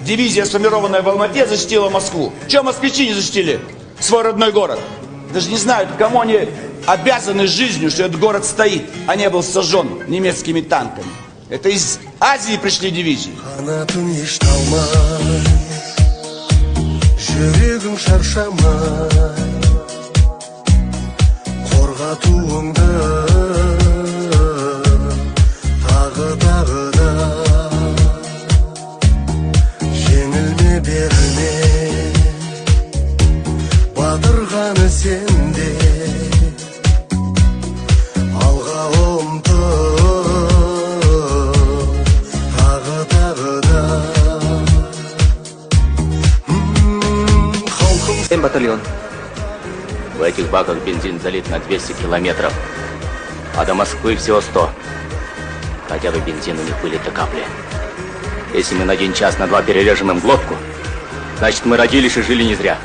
Дивизия, сформированная в Алмате, защитила Москву. Чего москвичи не защитили свой родной город? Даже не знают, кому они обязаны жизнью, что этот город стоит, а не был сожжен немецкими танками. Это из Азии пришли дивизии. Батальон. В этих баках бензин залит на 200 километров, а до Москвы всего 100. Хотя бы бензин у них были до капли. Если мы на 1 час, на 2 перережем им глотку, значит мы родились и жили не зря.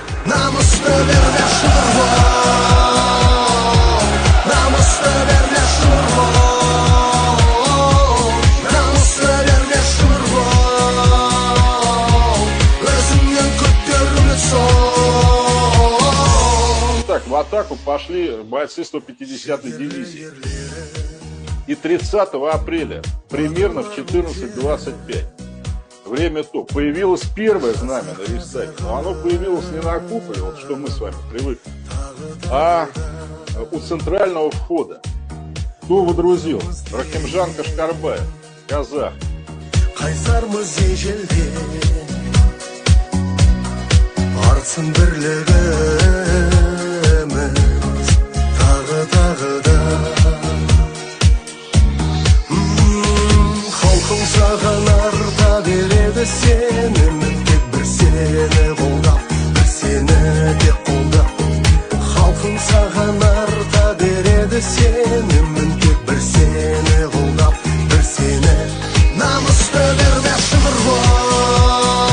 В атаку пошли бойцы 150-й дивизии. И 30 апреля, примерно в 14:25, время то, появилось первое знамя на Рейхстаге. Но оно появилось не на куполе, вот что мы с вами привыкли, а у центрального входа. Кто водрузил? Рахимжан Кашкарбаев, казах. Халқың саған арта береді сені, тек бір сені қолдап, бір сені тек қолдап. Халқың саған арта береді сені.